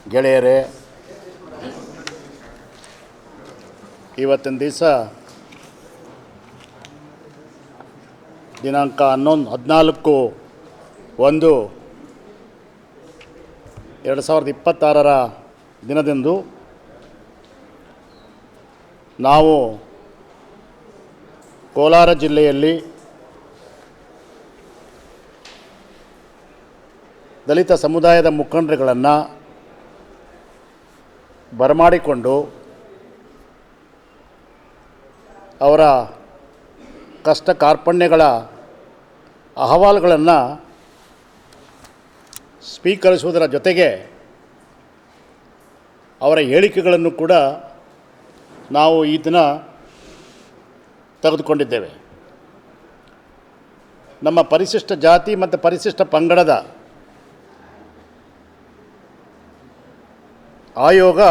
ಗೆಳೆಯರೇ, ಇವತ್ತಿನ ದಿವಸ ದಿನಾಂಕ 14/1/2026 ದಿನದಂದು ನಾವು ಕೋಲಾರ ಜಿಲ್ಲೆಯಲ್ಲಿ ದಲಿತ ಸಮುದಾಯದ ಮುಖಂಡರುಗಳನ್ನು ಬರಮಾಡಿಕೊಂಡು ಅವರ ಕಷ್ಟ ಕಾರ್ಪಣ್ಯಗಳ ಅಹವಾಲುಗಳನ್ನು ಸ್ವೀಕರಿಸುವುದರ ಜೊತೆಗೆ ಅವರ ಹೇಳಿಕೆಗಳನ್ನು ಕೂಡ ನಾವು ಈ ದಿನ ತೆಗೆದುಕೊಂಡಿದ್ದೇವೆ. ನಮ್ಮ ಪರಿಶಿಷ್ಟ ಜಾತಿ ಮತ್ತು ಪರಿಶಿಷ್ಟ ಪಂಗಡದ ಆಯೋಗ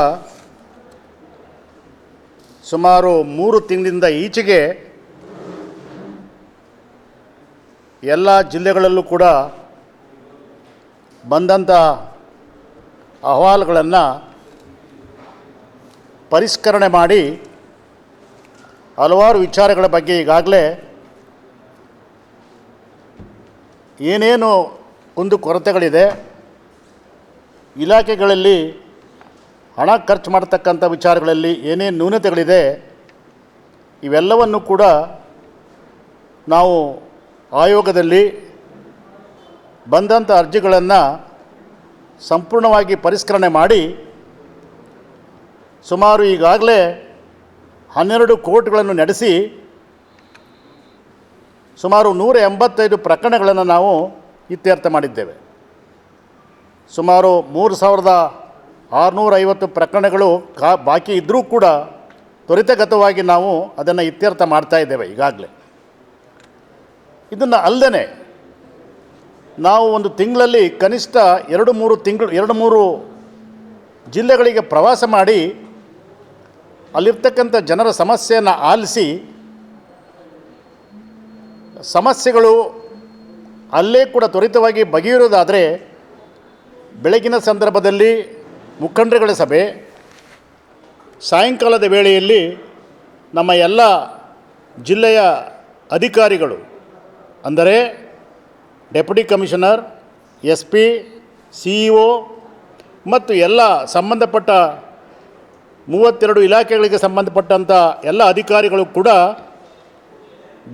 ಸುಮಾರು 3 ತಿಂಗಳಿಂದ ಈಚೆಗೆ ಎಲ್ಲ ಜಿಲ್ಲೆಗಳಲ್ಲೂ ಕೂಡ ಬಂದಂಥ ಅಹವಾಲುಗಳನ್ನು ಪರಿಷ್ಕರಣೆ ಮಾಡಿ ಹಲವಾರು ವಿಚಾರಗಳ ಬಗ್ಗೆ ಈಗಾಗಲೇ ಏನೇನು ಕುಂದುಕೊರತೆಗಳಿದೆ, ಇಲಾಖೆಗಳಲ್ಲಿ ಹಣ ಖರ್ಚು ಮಾಡತಕ್ಕಂಥ ವಿಚಾರಗಳಲ್ಲಿ ಏನೇನು ನ್ಯೂನತೆಗಳಿದೆ, ಇವೆಲ್ಲವನ್ನು ಕೂಡ ನಾವು ಆಯೋಗದಲ್ಲಿ ಬಂದಂಥ ಅರ್ಜಿಗಳನ್ನು ಸಂಪೂರ್ಣವಾಗಿ ಪರಿಷ್ಕರಣೆ ಮಾಡಿ ಸುಮಾರು ಈಗಾಗಲೇ 12 ಕೋರ್ಟ್ಗಳನ್ನು ನಡೆಸಿ ಸುಮಾರು 185 ಪ್ರಕರಣಗಳನ್ನು ನಾವು ಇತ್ಯರ್ಥ ಮಾಡಿದ್ದೇವೆ. ಸುಮಾರು 3650 ಪ್ರಕರಣಗಳು ಬಾಕಿ ಇದ್ದರೂ ಕೂಡ ತ್ವರಿತಗತವಾಗಿ ನಾವು ಅದನ್ನು ಇತ್ಯರ್ಥ ಮಾಡ್ತಾಯಿದ್ದೇವೆ ಈಗಾಗಲೇ. ಇದನ್ನು ಅಲ್ಲದೆ ನಾವು ಒಂದು ತಿಂಗಳಲ್ಲಿ ಕನಿಷ್ಠ 2-3 ಜಿಲ್ಲೆಗಳಿಗೆ ಪ್ರವಾಸ ಮಾಡಿ ಅಲ್ಲಿರ್ತಕ್ಕಂಥ ಜನರ ಸಮಸ್ಯೆಯನ್ನು ಆಲಿಸಿ ಸಮಸ್ಯೆಗಳು ಅಲ್ಲೇ ಕೂಡ ತ್ವರಿತವಾಗಿ ಬಗೆಹರಿಯೋದಾದರೆ ಬೆಳಗಿನ ಸಂದರ್ಭದಲ್ಲಿ ಮುಖಂಡರುಗಳ ಸಭೆ, ಸಾಯಂಕಾಲದ ವೇಳೆಯಲ್ಲಿ ನಮ್ಮ ಎಲ್ಲ ಜಿಲ್ಲೆಯ ಅಧಿಕಾರಿಗಳು ಅಂದರೆ ಡೆಪ್ಯೂಟಿ ಕಮಿಷನರ್, SP, CEO ಮತ್ತು ಎಲ್ಲ ಸಂಬಂಧಪಟ್ಟ 32 ಇಲಾಖೆಗಳಿಗೆ ಸಂಬಂಧಪಟ್ಟಂಥ ಎಲ್ಲ ಅಧಿಕಾರಿಗಳು ಕೂಡ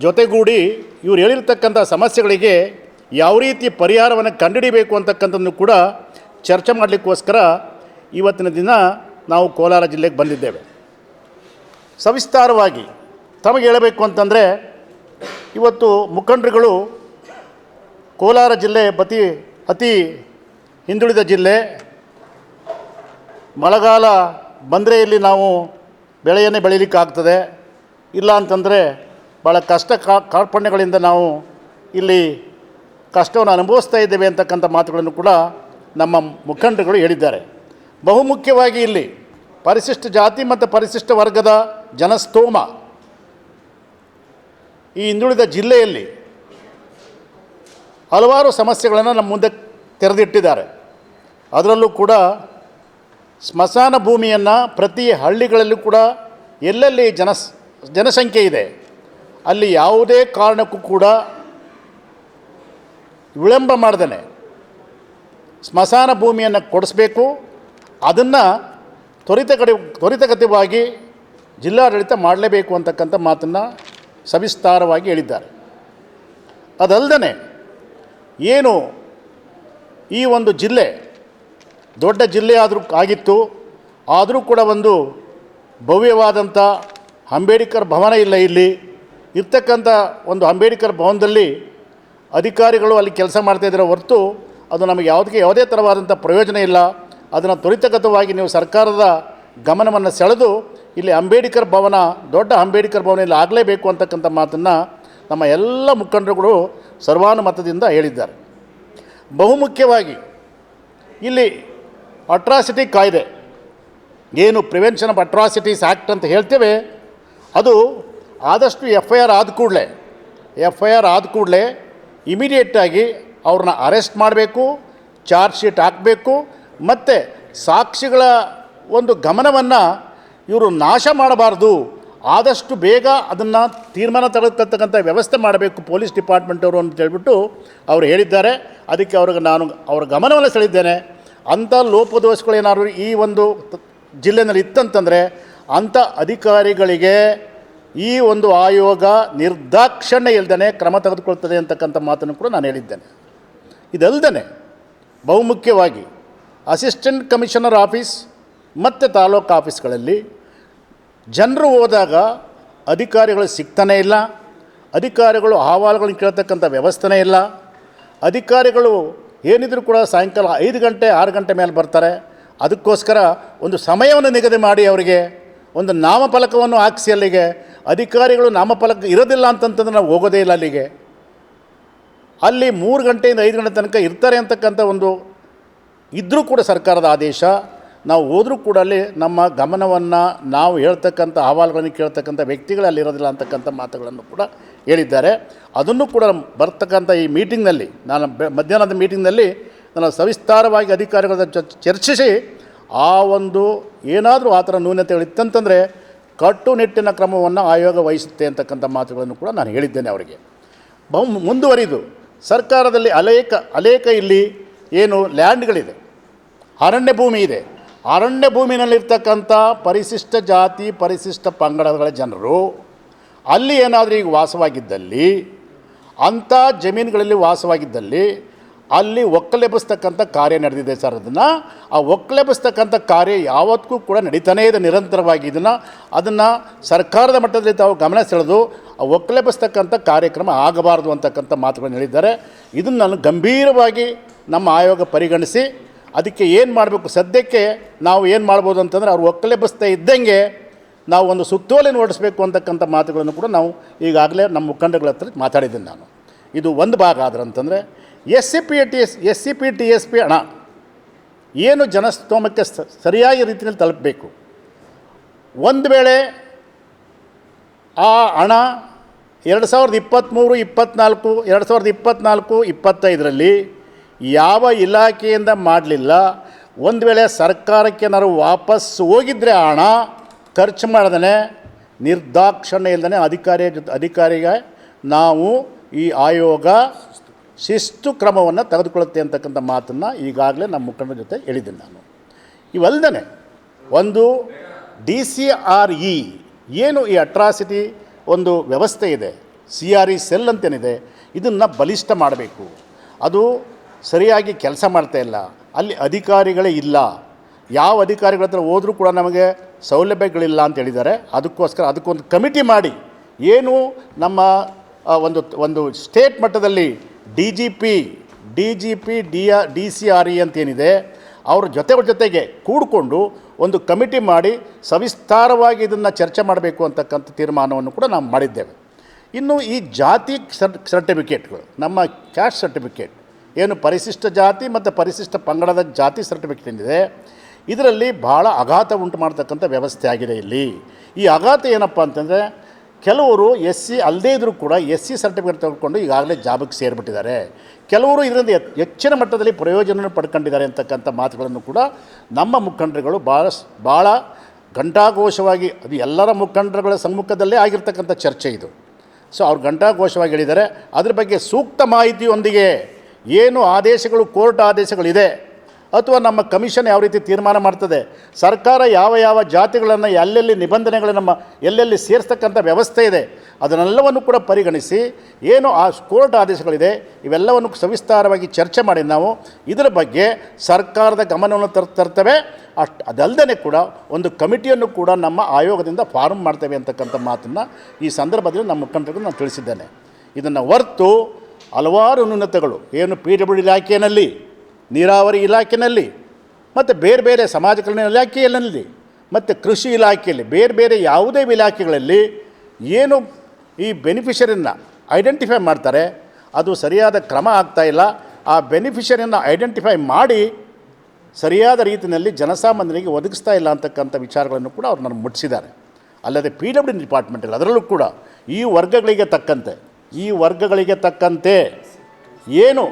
ಜೊತೆಗೂಡಿ ಇವರು ಹೇಳಿರ್ತಕ್ಕಂಥ ಸಮಸ್ಯೆಗಳಿಗೆ ಯಾವ ರೀತಿ ಪರಿಹಾರವನ್ನು ಕಂಡುಹಿಡಿಬೇಕು ಅಂತಕ್ಕಂಥದ್ದು ಕೂಡ ಚರ್ಚೆ ಮಾಡಲಿಕ್ಕೋಸ್ಕರ ಇವತ್ತಿನ ದಿನ ನಾವು ಕೋಲಾರ ಜಿಲ್ಲೆಗೆ ಬಂದಿದ್ದೇವೆ. ಸವಿಸ್ತಾರವಾಗಿ ತಮಗೆ ಹೇಳಬೇಕು ಅಂತಂದರೆ, ಇವತ್ತು ಮುಖಂಡರುಗಳು ಕೋಲಾರ ಜಿಲ್ಲೆ ಅತಿ ಹಿಂದುಳಿದ ಜಿಲ್ಲೆ, ಮಳೆಗಾಲ ಬಂದರೆ ಇಲ್ಲಿ ನಾವು ಬೆಳೆಯನ್ನೇ ಬೆಳೀಲಿಕ್ಕಾಗ್ತದೆ, ಇಲ್ಲ ಅಂತಂದರೆ ಭಾಳ ಕಷ್ಟ ಕಾರ್ಪಣ್ಯಗಳಿಂದ ನಾವು ಇಲ್ಲಿ ಕಷ್ಟವನ್ನು ಅನುಭವಿಸ್ತಾ ಇದ್ದೇವೆ ಅಂತಕ್ಕಂಥ ಮಾತುಗಳನ್ನು ಕೂಡ ನಮ್ಮ ಮುಖಂಡರುಗಳು ಹೇಳಿದ್ದಾರೆ. ಬಹುಮುಖ್ಯವಾಗಿ ಇಲ್ಲಿ ಪರಿಶಿಷ್ಟ ಜಾತಿ ಮತ್ತು ಪರಿಶಿಷ್ಟ ವರ್ಗದ ಜನಸ್ತೋಮ ಈ ಹಿಂದುಳಿದ ಜಿಲ್ಲೆಯಲ್ಲಿ ಹಲವಾರು ಸಮಸ್ಯೆಗಳನ್ನು ನಮ್ಮ ಮುಂದೆ ತೆರೆದಿಟ್ಟಿದ್ದಾರೆ. ಅದರಲ್ಲೂ ಕೂಡ ಸ್ಮಶಾನ ಭೂಮಿಯನ್ನು ಪ್ರತಿ ಹಳ್ಳಿಗಳಲ್ಲೂ ಕೂಡ ಎಲ್ಲೆಲ್ಲಿ ಜನಸಂಖ್ಯೆ ಇದೆ ಅಲ್ಲಿ ಯಾವುದೇ ಕಾರಣಕ್ಕೂ ಕೂಡ ವಿಳಂಬ ಮಾಡ್ದೇ ಸ್ಮಶಾನ ಭೂಮಿಯನ್ನು ಕೊಡಿಸ್ಬೇಕು, ಅದನ್ನು ತ್ವರಿತಗತಿವಾಗಿ ಜಿಲ್ಲಾಡಳಿತ ಮಾಡಲೇಬೇಕು ಅಂತಕ್ಕಂಥ ಮಾತನ್ನು ಸವಿಸ್ತಾರವಾಗಿ ಹೇಳಿದ್ದಾರೆ. ಅದಲ್ಲದೆ ಏನು ಈ ಒಂದು ಜಿಲ್ಲೆ ದೊಡ್ಡ ಜಿಲ್ಲೆ ಆದರೂ ಕೂಡ ಒಂದು ಭವ್ಯವಾದಂಥ ಅಂಬೇಡ್ಕರ್ ಭವನ ಇಲ್ಲ. ಇಲ್ಲಿ ಇರ್ತಕ್ಕಂಥ ಒಂದು ಅಂಬೇಡ್ಕರ್ ಭವನದಲ್ಲಿ ಅಧಿಕಾರಿಗಳು ಅಲ್ಲಿ ಕೆಲಸ ಮಾಡ್ತಾಯಿದ್ರೆ ಹೊರತು ಅದು ನಮಗೆ ಯಾವುದೇ ಥರವಾದಂಥ ಪ್ರಯೋಜನ ಇಲ್ಲ. ಅದನ್ನು ತ್ವರಿತಗತವಾಗಿ ನೀವು ಸರ್ಕಾರದ ಗಮನವನ್ನು ಸೆಳೆದು ಇಲ್ಲಿ ಅಂಬೇಡ್ಕರ್ ಭವನ, ದೊಡ್ಡ ಅಂಬೇಡ್ಕರ್ ಭವನ ಇಲ್ಲಿ ಆಗಲೇಬೇಕು ಅಂತಕ್ಕಂಥ ಮಾತನ್ನು ನಮ್ಮ ಎಲ್ಲ ಮುಖಂಡರುಗಳು ಸರ್ವಾನುಮತದಿಂದ ಹೇಳಿದ್ದಾರೆ. ಬಹುಮುಖ್ಯವಾಗಿ ಇಲ್ಲಿ ಅಟ್ರಾಸಿಟಿ ಕಾಯ್ದೆ, ಏನು ಪ್ರಿವೆನ್ಷನ್ ಆಫ್ ಅಟ್ರಾಸಿಟೀಸ್ ಆ್ಯಕ್ಟ್ ಅಂತ ಹೇಳ್ತೇವೆ, ಅದು ಆದಷ್ಟು FIR ಆದ ಕೂಡಲೇ ಇಮಿಡಿಯೇಟಾಗಿ ಅವ್ರನ್ನ ಅರೆಸ್ಟ್ ಮಾಡಬೇಕು, ಚಾರ್ಜ್ ಶೀಟ್ ಹಾಕಬೇಕು, ಮತ್ತು ಸಾಕ್ಷಿಗಳ ಒಂದು ಗಮನವನ್ನು ಇವರು ನಾಶ ಮಾಡಬಾರ್ದು, ಆದಷ್ಟು ಬೇಗ ಅದನ್ನು ತೀರ್ಮಾನ ತೆಗೆದುಕೊಳ್ತಕ್ಕಂಥ ವ್ಯವಸ್ಥೆ ಮಾಡಬೇಕು ಪೊಲೀಸ್ ಡಿಪಾರ್ಟ್ಮೆಂಟವರು ಅಂತ ಹೇಳ್ಬಿಟ್ಟು ಅವರು ಹೇಳಿದ್ದಾರೆ. ಅದಕ್ಕೆ ಅವ್ರಿಗೆ ನಾನು ಅವರ ಗಮನವನ್ನು ಸೆಳೆದಿದ್ದೇನೆ. ಅಂಥ ಲೋಪದೋಷಗಳೇನಾದ್ರು ಈ ಒಂದು ಜಿಲ್ಲೆಯಲ್ಲಿ ಇತ್ತಂತಂದರೆ ಅಂಥ ಅಧಿಕಾರಿಗಳಿಗೆ ಈ ಒಂದು ಆಯೋಗ ನಿರ್ದಾಕ್ಷಣ್ಯ ಇಲ್ಲದೇ ಕ್ರಮ ತೆಗೆದುಕೊಳ್ತದೆ ಅಂತಕ್ಕಂಥ ಮಾತನ್ನು ಕೂಡ ನಾನು ಹೇಳಿದ್ದೇನೆ. ಇದಲ್ಲದೆ ಬಹುಮುಖ್ಯವಾಗಿ ಅಸಿಸ್ಟೆಂಟ್ ಕಮಿಷನರ್ ಆಫೀಸ್ ಮತ್ತು ತಾಲೂಕು ಆಫೀಸ್ಗಳಲ್ಲಿ ಜನರು ಹೋದಾಗ ಅಧಿಕಾರಿಗಳು ಸಿಗ್ತಾನೇ ಇಲ್ಲ, ಅಧಿಕಾರಿಗಳು ಅಹವಾಲುಗಳನ್ನು ಕೇಳ್ತಕ್ಕಂಥ ವ್ಯವಸ್ಥೆನೇ ಇಲ್ಲ. ಅಧಿಕಾರಿಗಳು ಏನಿದ್ರು ಕೂಡ ಸಾಯಂಕಾಲ 5 ಗಂಟೆ 6 ಗಂಟೆ ಮೇಲೆ ಬರ್ತಾರೆ. ಅದಕ್ಕೋಸ್ಕರ ಒಂದು ಸಮಯವನ್ನು ನಿಗದಿ ಮಾಡಿ ಅವರಿಗೆ ಒಂದು ನಾಮಫಲಕವನ್ನು ಹಾಕಿಸಿ ಅಲ್ಲಿಗೆ ಅಧಿಕಾರಿಗಳು ನಾಮಫಲಕ ಇರೋದಿಲ್ಲ ಅಂತಂತಂದ್ರೆ ನಾವು ಹೋಗೋದೇ ಇಲ್ಲ ಅಲ್ಲಿಗೆ. ಅಲ್ಲಿ 3 ಗಂಟೆಯಿಂದ 5 ಗಂಟೆ ತನಕ ಇರ್ತಾರೆ ಅಂತಕ್ಕಂಥ ಒಂದು ಇದ್ದರೂ ಕೂಡ ಸರ್ಕಾರದ ಆದೇಶ, ನಾವು ಹೋದರೂ ಕೂಡ ಅಲ್ಲಿ ನಮ್ಮ ಗಮನವನ್ನು ನಾವು ಹೇಳ್ತಕ್ಕಂಥ ಅಹವಾಲುಗಳನ್ನು ಕೇಳ್ತಕ್ಕಂಥ ವ್ಯಕ್ತಿಗಳು ಅಲ್ಲಿರೋದಿಲ್ಲ ಅಂತಕ್ಕಂಥ ಮಾತುಗಳನ್ನು ಕೂಡ ಹೇಳಿದ್ದಾರೆ. ಅದನ್ನು ಕೂಡ ಬರ್ತಕ್ಕಂಥ ಈ ಮೀಟಿಂಗ್ನಲ್ಲಿ ನಾನು ಮಧ್ಯಾಹ್ನದ ಮೀಟಿಂಗ್ನಲ್ಲಿ ನಾನು ಸವಿಸ್ತಾರವಾಗಿ ಅಧಿಕಾರಿಗಳ ಚರ್ಚಿಸಿ ಆ ಒಂದು ಏನಾದರೂ ಆ ಥರ ನ್ಯೂನತೆಗಳಿತ್ತಂತಂದರೆ ಕಟ್ಟುನಿಟ್ಟಿನ ಕ್ರಮವನ್ನು ಆಯೋಗ ವಹಿಸುತ್ತೆ ಅಂತಕ್ಕಂಥ ಮಾತುಗಳನ್ನು ಕೂಡ ನಾನು ಹೇಳಿದ್ದೇನೆ ಅವರಿಗೆ. ಮುಂದುವರಿದು ಸರ್ಕಾರದಲ್ಲಿ ಅನೇಕ ಇಲ್ಲಿ ಏನು ಲ್ಯಾಂಡ್ಗಳಿದೆ, ಅರಣ್ಯ ಭೂಮಿ ಇದೆ. ಅರಣ್ಯ ಭೂಮಿನಲ್ಲಿರ್ತಕ್ಕಂಥ ಪರಿಶಿಷ್ಟ ಜಾತಿ ಪರಿಶಿಷ್ಟ ಪಂಗಡಗಳ ಜನರು ಅಲ್ಲಿ ಏನಾದರೂ ಈಗ ವಾಸವಾಗಿದ್ದಲ್ಲಿ, ಅಂಥ ಜಮೀನುಗಳಲ್ಲಿ ವಾಸವಾಗಿದ್ದಲ್ಲಿ ಅಲ್ಲಿ ಒಕ್ಕಲೆಬ್ಬಿಸ್ತಕ್ಕಂಥ ಕಾರ್ಯ ನಡೆದಿದೆ ಸರ್. ಆ ಒಕ್ಕಲೆಬ್ಬಿಸ್ತಕ್ಕಂಥ ಕಾರ್ಯ ಯಾವತ್ತೂ ಕೂಡ ನಡೀತಾನೇ ಇದೆ ನಿರಂತರವಾಗಿ. ಅದನ್ನು ಸರ್ಕಾರದ ಮಟ್ಟದಲ್ಲಿ ತಾವು ಗಮನ ಸೆಳೆದು ಆ ಒಕ್ಕಲೆಬ್ಬಿಸ್ತಕ್ಕಂಥ ಕಾರ್ಯಕ್ರಮ ಆಗಬಾರ್ದು ಅಂತಕ್ಕಂಥ ಮಾತುಗಳನ್ನು ಹೇಳಿದ್ದಾರೆ. ಇದನ್ನು ನಾನು ಗಂಭೀರವಾಗಿ ನಮ್ಮ ಆಯೋಗ ಪರಿಗಣಿಸಿ ಅದಕ್ಕೆ ಏನು ಮಾಡಬೇಕು, ಸದ್ಯಕ್ಕೆ ನಾವು ಏನು ಮಾಡ್ಬೋದು ಅಂತಂದರೆ ಅವ್ರು ಒಕ್ಕಲೆಬ್ಬಿಸ್ತಾ ಇದ್ದಂಗೆ ನಾವು ಒಂದು ಸುತ್ತೋಲೆಯನ್ನು ಹೊರಡಿಸ್ಬೇಕು ಅಂತಕ್ಕಂಥ ಮಾತುಗಳನ್ನು ಕೂಡ ನಾವು ಈಗಾಗಲೇ ನಮ್ಮ ಮುಖಂಡಗಳ ಹತ್ರ ಮಾತಾಡಿದ್ದೀನಿ ನಾನು. ಇದು ಒಂದು ಭಾಗ ಆದ್ರೆ ಅಂತಂದರೆ S C P T S P ಹಣ ಏನು ಜನಸ್ತೋಮಕ್ಕೆ ಸರಿಯಾಗಿ ರೀತಿಯಲ್ಲಿ ತಲುಪಬೇಕು. ಒಂದು ವೇಳೆ ಆ ಹಣ 2023, 24, 2024, 25ರಲ್ಲಿ ಯಾವ ಇಲಾಖೆಯಿಂದ ಮಾಡಲಿಲ್ಲ, ಒಂದು ವೇಳೆ ಸರ್ಕಾರಕ್ಕೆ ಏನಾದ್ರು ವಾಪಸ್ ಹೋಗಿದ್ದರೆ ಆ ಹಣ ಖರ್ಚು ಮಾಡದೇ ನಿರ್ದಾಕ್ಷಣ್ಯ ಇಲ್ಲದೇ ಅಧಿಕಾರಿಗೆ ನಾವು ಈ ಆಯೋಗ ಶಿಸ್ತು ಕ್ರಮವನ್ನು ತೆಗೆದುಕೊಳ್ಳುತ್ತೆ ಅಂತಕ್ಕಂಥ ಮಾತನ್ನು ಈಗಾಗಲೇ ನಮ್ಮ ಮುಖಂಡರ ಜೊತೆ ಹೇಳಿದ್ದೀನಿ ನಾನು. ಇವಲ್ಲದೆ ಒಂದು DCRE ಏನು ಈ ಅಟ್ರಾಸಿಟಿ ಒಂದು ವ್ಯವಸ್ಥೆ ಇದೆ, CRE ಸೆಲ್ ಅಂತೇನಿದೆ, ಇದನ್ನು ಬಲಿಷ್ಠ ಮಾಡಬೇಕು. ಅದು ಸರಿಯಾಗಿ ಕೆಲಸ ಮಾಡ್ತಾ ಇಲ್ಲ, ಅಲ್ಲಿ ಅಧಿಕಾರಿಗಳೇ ಇಲ್ಲ. ಯಾವ ಅಧಿಕಾರಿಗಳ ಹತ್ರ ಹೋದರೂ ಕೂಡ ನಮಗೆ ಸೌಲಭ್ಯಗಳಿಲ್ಲ ಅಂತ ಹೇಳಿದ್ದಾರೆ. ಅದಕ್ಕೋಸ್ಕರ ಅದಕ್ಕೊಂದು ಕಮಿಟಿ ಮಾಡಿ ಏನು ನಮ್ಮ ಒಂದು ಸ್ಟೇಟ್ ಮಟ್ಟದಲ್ಲಿ DGP DCRE ಅಂತೇನಿದೆ ಅವ್ರ ಜೊತೆಗೆ ಕೂಡಿಕೊಂಡು ಒಂದು ಕಮಿಟಿ ಮಾಡಿ ಸವಿಸ್ತಾರವಾಗಿ ಇದನ್ನು ಚರ್ಚೆ ಮಾಡಬೇಕು ಅಂತಕ್ಕಂಥ ತೀರ್ಮಾನವನ್ನು ಕೂಡ ನಾವು ಮಾಡಿದ್ದೇವೆ. ಇನ್ನು ಈ ಜಾತಿ ಸರ್ಟಿಫಿಕೇಟ್ಗಳು, ನಮ್ಮ ಕ್ಯಾಸ್ಟ್ ಸರ್ಟಿಫಿಕೇಟ್ ಏನು ಪರಿಶಿಷ್ಟ ಜಾತಿ ಮತ್ತು ಪರಿಶಿಷ್ಟ ಪಂಗಡದ ಜಾತಿ ಸರ್ಟಿಫಿಕೇಟ್ ಏನಿದೆ, ಇದರಲ್ಲಿ ಭಾಳ ಆಘಾತ ಉಂಟು ಮಾಡ್ತಕ್ಕಂಥ ವ್ಯವಸ್ಥೆ ಆಗಿದೆ. ಇಲ್ಲಿ ಈ ಆಘಾತ ಏನಪ್ಪ ಅಂತಂದರೆ ಕೆಲವರು SC ಅಲ್ಲದೇ ಇದ್ದರೂ ಕೂಡ SC ಸರ್ಟಿಫಿಕೇಟ್ ತೆಗೆದುಕೊಂಡು ಈಗಾಗಲೇ ಜಾಬಕ್ಕೆ ಸೇರಿಬಿಟ್ಟಿದ್ದಾರೆ. ಕೆಲವರು ಇದರಿಂದ ಹೆಚ್ಚಿನ ಮಟ್ಟದಲ್ಲಿ ಪ್ರಯೋಜನ ಪಡ್ಕೊಂಡಿದ್ದಾರೆ ಅಂತಕ್ಕಂಥ ಮಾತುಗಳನ್ನು ಕೂಡ ನಮ್ಮ ಮುಖಂಡರುಗಳು ಭಾಳ ಘಂಟಾಘೋಷವಾಗಿ, ಅದು ಎಲ್ಲರ ಮುಖಂಡರುಗಳ ಸಮ್ಮುಖದಲ್ಲೇ ಆಗಿರ್ತಕ್ಕಂಥ ಚರ್ಚೆ ಇದು. ಸೊ ಅವ್ರು ಘಂಟಾಘೋಷವಾಗಿ ಹೇಳಿದ್ದಾರೆ. ಅದ್ರ ಬಗ್ಗೆ ಸೂಕ್ತ ಮಾಹಿತಿಯೊಂದಿಗೆ ಏನು ಆದೇಶಗಳು, ಕೋರ್ಟ್ ಆದೇಶಗಳಿದೆ ಅಥವಾ ನಮ್ಮ ಕಮಿಷನ್ ಯಾವ ರೀತಿ ತೀರ್ಮಾನ ಮಾಡ್ತದೆ, ಸರ್ಕಾರ ಯಾವ ಜಾತಿಗಳನ್ನು ಎಲ್ಲೆಲ್ಲಿ ನಿಬಂಧನೆಗಳು ಎಲ್ಲೆಲ್ಲಿ ಸೇರಿಸ್ತಕ್ಕಂಥ ವ್ಯವಸ್ಥೆ ಇದೆ, ಅದನ್ನೆಲ್ಲವನ್ನು ಕೂಡ ಪರಿಗಣಿಸಿ ಏನು ಆ ಕೋರ್ಟ್ ಆದೇಶಗಳಿದೆ ಇವೆಲ್ಲವನ್ನು ಸವಿಸ್ತಾರವಾಗಿ ಚರ್ಚೆ ಮಾಡಿ ನಾವು ಇದರ ಬಗ್ಗೆ ಸರ್ಕಾರದ ಗಮನವನ್ನು ತರ್ತೇವೆ. ಅದಲ್ಲದೆ ಕೂಡ ಒಂದು ಕಮಿಟಿಯನ್ನು ಕೂಡ ನಮ್ಮ ಆಯೋಗದಿಂದ ಫಾರ್ಮ್ ಮಾಡ್ತೇವೆ ಅಂತಕ್ಕಂಥ ಮಾತನ್ನು ಈ ಸಂದರ್ಭದಲ್ಲಿ ನಮ್ಮ ಮುಖಂಡರಿಗೂ ನಾನು ತಿಳಿಸಿದ್ದೇನೆ. ಇದನ್ನು ಹೊರತು ಹಲವಾರು ನ್ಯೂನತೆಗಳು ಏನು PWD ಇಲಾಖೆಯಲ್ಲಿ, ನೀರಾವರಿ ಇಲಾಖೆಯಲ್ಲಿ ಮತ್ತು ಬೇರೆ ಸಮಾಜ ಕಲ್ಯಾಣ ಇಲಾಖೆಯಲ್ಲಿ ಮತ್ತು ಕೃಷಿ ಇಲಾಖೆಯಲ್ಲಿ ಬೇರೆ ಯಾವುದೇ ಇಲಾಖೆಗಳಲ್ಲಿ ಏನು ಈ ಬೆನಿಫಿಷರಿಯನ್ನು ಐಡೆಂಟಿಫೈ ಮಾಡ್ತಾರೆ ಅದು ಸರಿಯಾದ ಕ್ರಮ ಆಗ್ತಾಯಿಲ್ಲ. ಆ ಬೆನಿಫಿಷರಿಯನ್ನು ಐಡೆಂಟಿಫೈ ಮಾಡಿ ಸರಿಯಾದ ರೀತಿಯಲ್ಲಿ ಜನಸಾಮಾನ್ಯರಿಗೆ ಒದಗಿಸ್ತಾ ಇಲ್ಲ ಅಂತಕ್ಕಂಥ ವಿಚಾರಗಳನ್ನು ಕೂಡ ಅವ್ರು ನನಗೆ ಮುಟ್ಟಿಸಿದ್ದಾರೆ. ಅಲ್ಲದೆ PWD ಡಿಪಾರ್ಟ್ಮೆಂಟಲ್ಲಿ ಅದರಲ್ಲೂ ಕೂಡ ಈ ವರ್ಗಗಳಿಗೆ ತಕ್ಕಂತೆ ಏನು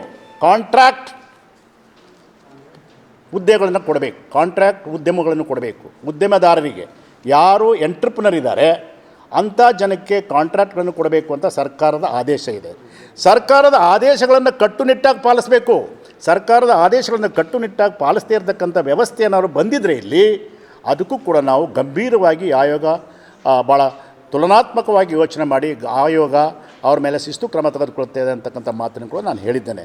ಕಾಂಟ್ರಾಕ್ಟ್ ಹುದ್ದೆಗಳನ್ನು ಕೊಡಬೇಕು, ಕಾಂಟ್ರಾಕ್ಟ್ ಉದ್ಯಮಗಳನ್ನು ಕೊಡಬೇಕು. ಉದ್ಯಮದಾರರಿಗೆ ಯಾರು ಎಂಟ್ರಪ್ರನರ್ ಇದ್ದಾರೆ ಅಂಥ ಜನಕ್ಕೆ ಕಾಂಟ್ರಾಕ್ಟ್ಗಳನ್ನು ಕೊಡಬೇಕು ಅಂತ ಸರ್ಕಾರದ ಆದೇಶ ಇದೆ. ಸರ್ಕಾರದ ಆದೇಶಗಳನ್ನು ಕಟ್ಟುನಿಟ್ಟಾಗಿ ಪಾಲಿಸಬೇಕು. ಸರ್ಕಾರದ ಆದೇಶಗಳನ್ನು ಕಟ್ಟುನಿಟ್ಟಾಗಿ ಪಾಲಿಸದೇ ಇರತಕ್ಕಂಥ ವ್ಯವಸ್ಥೆ ಏನಾದ್ರು ಬಂದಿದ್ದರೆ ಇಲ್ಲಿ, ಅದಕ್ಕೂ ಕೂಡ ನಾವು ಗಂಭೀರವಾಗಿ ಆಯೋಗ ಭಾಳ ತುಲನಾತ್ಮಕವಾಗಿ ಯೋಚನೆ ಮಾಡಿ ಆಯೋಗ ಅವ್ರ ಮೇಲೆ ಶಿಸ್ತು ಕ್ರಮ ತೆಗೆದುಕೊಳ್ತೇವೆ ಅಂತಕ್ಕಂಥ ಮಾತನ್ನು ಕೂಡ ನಾನು ಹೇಳಿದ್ದೇನೆ.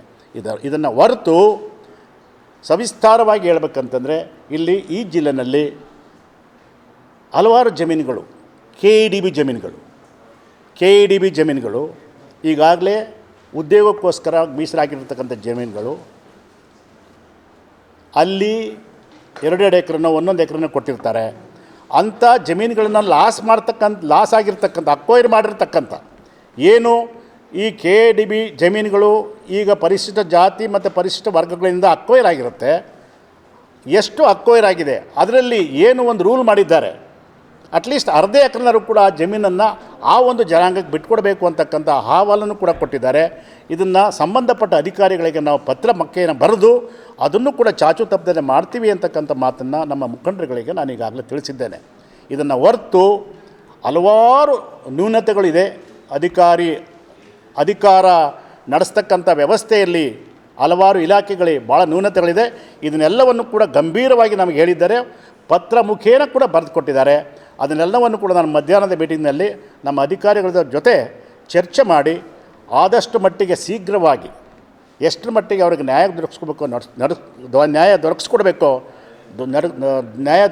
ಇದನ್ನು ಹೊರತು ಸವಿಸ್ತಾರವಾಗಿ ಹೇಳ್ಬೇಕಂತಂದರೆ ಇಲ್ಲಿ ಈ ಜಿಲ್ಲೆಯಲ್ಲಿ ಹಲವಾರು ಜಮೀನುಗಳು ಕೆ ಇ ಡಿ ಬಿ ಜಮೀನುಗಳು ಈಗಾಗಲೇ ಉದ್ಯೋಗಕ್ಕೋಸ್ಕರ ಮೀಸಲಾಗಿರ್ತಕ್ಕಂಥ ಜಮೀನುಗಳು, ಅಲ್ಲಿ 2 ಎಕರೆನೋ 1 ಎಕರೆನೋ ಕೊಟ್ಟಿರ್ತಾರೆ. ಅಂಥ ಜಮೀನುಗಳನ್ನು ಲಾಸ್ ಆಗಿರ್ತಕ್ಕಂಥ ಅಕ್ವೈರ್ ಮಾಡಿರ್ತಕ್ಕಂಥ ಏನು ಈ ಕೆ ಇ ಡಿ ಬಿ ಜಮೀನುಗಳು ಈಗ ಪರಿಶಿಷ್ಟ ಜಾತಿ ಮತ್ತು ಪರಿಶಿಷ್ಟ ವರ್ಗಗಳಿಂದ ಅಕ್ವೈರ್ ಆಗಿರುತ್ತೆ. ಎಷ್ಟು ಅಕ್ವೈರ್ ಆಗಿದೆ ಅದರಲ್ಲಿ ಏನು ಒಂದು ರೂಲ್ ಮಾಡಿದ್ದಾರೆ, ಅಟ್ಲೀಸ್ಟ್ ಅರ್ಧ ಎಕರೆನರು ಕೂಡ ಆ ಜಮೀನನ್ನು ಆ ಒಂದು ಜನಾಂಗಕ್ಕೆ ಬಿಟ್ಕೊಡ್ಬೇಕು ಅಂತಕ್ಕಂಥ ಅಹವಾಲನ್ನು ಕೂಡ ಕೊಟ್ಟಿದ್ದಾರೆ. ಇದನ್ನು ಸಂಬಂಧಪಟ್ಟ ಅಧಿಕಾರಿಗಳಿಗೆ ನಾವು ಪತ್ರ ಮಕ್ಕೆಯನ್ನು ಬರೆದು ಅದನ್ನು ಕೂಡ ಚಾಚು ತಪ್ಪದೆ ಮಾಡ್ತೀವಿ ಅಂತಕ್ಕಂಥ ಮಾತನ್ನು ನಮ್ಮ ಮುಖಂಡರುಗಳಿಗೆ ನಾನು ಈಗಾಗಲೇ ತಿಳಿಸಿದ್ದೇನೆ. ಇದನ್ನು ಹೊರತು ಹಲವಾರು ನ್ಯೂನತೆಗಳಿದೆ. ಅಧಿಕಾರ ನಡೆಸ್ತಕ್ಕಂಥ ವ್ಯವಸ್ಥೆಯಲ್ಲಿ ಹಲವಾರು ಇಲಾಖೆಗಳಿಗೆ ಭಾಳ ನ್ಯೂನತೆಗಳಿದೆ. ಇದನ್ನೆಲ್ಲವನ್ನು ಕೂಡ ಗಂಭೀರವಾಗಿ ನಮಗೆ ಹೇಳಿದ್ದಾರೆ, ಪತ್ರ ಮುಖೇನ ಕೂಡ ಬರೆದು ಕೊಟ್ಟಿದ್ದಾರೆ. ಅದನ್ನೆಲ್ಲವನ್ನು ಕೂಡ ನಾನು ಮಧ್ಯಾಹ್ನದ ಮೀಟಿಂಗ್ನಲ್ಲಿ ನಮ್ಮ ಅಧಿಕಾರಿಗಳ ಜೊತೆ ಚರ್ಚೆ ಮಾಡಿ ಆದಷ್ಟು ಮಟ್ಟಿಗೆ ಶೀಘ್ರವಾಗಿ ಎಷ್ಟರ ಮಟ್ಟಿಗೆ ಅವ್ರಿಗೆ ನ್ಯಾಯ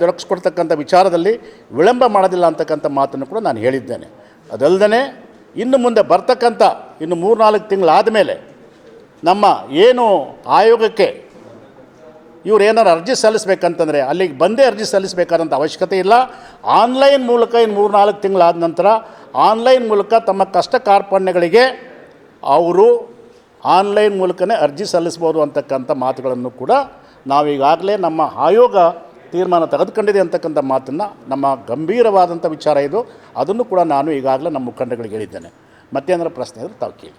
ದೊರಕಿಸ್ಕೊಡ್ತಕ್ಕಂಥ ವಿಚಾರದಲ್ಲಿ ವಿಳಂಬ ಮಾಡೋದಿಲ್ಲ ಅಂತಕ್ಕಂಥ ಮಾತನ್ನು ಕೂಡ ನಾನು ಹೇಳಿದ್ದೇನೆ. ಅದಲ್ಲದೆ ಇನ್ನು ಮುಂದೆ ಬರ್ತಕ್ಕಂಥ ಇನ್ನು 3-4 ತಿಂಗಳಾದ ಮೇಲೆ ನಮ್ಮ ಏನು ಆಯೋಗಕ್ಕೆ ಇವ್ರು ಏನಾರು ಅರ್ಜಿ ಸಲ್ಲಿಸ್ಬೇಕಂತಂದರೆ ಅಲ್ಲಿಗೆ ಬಂದೇ ಅರ್ಜಿ ಸಲ್ಲಿಸಬೇಕಾದಂಥ ಅವಶ್ಯಕತೆ ಇಲ್ಲ. ಆನ್ಲೈನ್ ಮೂಲಕ ಇನ್ನು 3-4 ತಿಂಗಳಾದ ನಂತರ ಆನ್ಲೈನ್ ಮೂಲಕ ತಮ್ಮ ಕಷ್ಟ ಕಾರ್ಪಣ್ಯಗಳಿಗೆ ಅವರು ಆನ್ಲೈನ್ ಮೂಲಕನೇ ಅರ್ಜಿ ಸಲ್ಲಿಸ್ಬೋದು ಅಂತಕ್ಕಂಥ ಮಾತುಗಳನ್ನು ಕೂಡ ನಾವೀಗಾಗಲೇ ನಮ್ಮ ಆಯೋಗ ತೀರ್ಮಾನ ತೆಗೆದುಕೊಂಡಿದೆ ಅಂತಕ್ಕಂಥ ಮಾತನ್ನು ನಮ್ಮ ಗಂಭೀರವಾದಂಥ ವಿಚಾರ ಇದು. ಅದನ್ನು ಕೂಡ ನಾನು ಈಗಾಗಲೇ ನಮ್ಮ ಮುಖಂಡಗಳಿಗೆ ಹೇಳಿದ್ದೇನೆ. ಮತ್ತೇನಾದರೂ ಪ್ರಶ್ನೆ ಇದ್ದರೆ ತಾವು ಕೇಳಿ.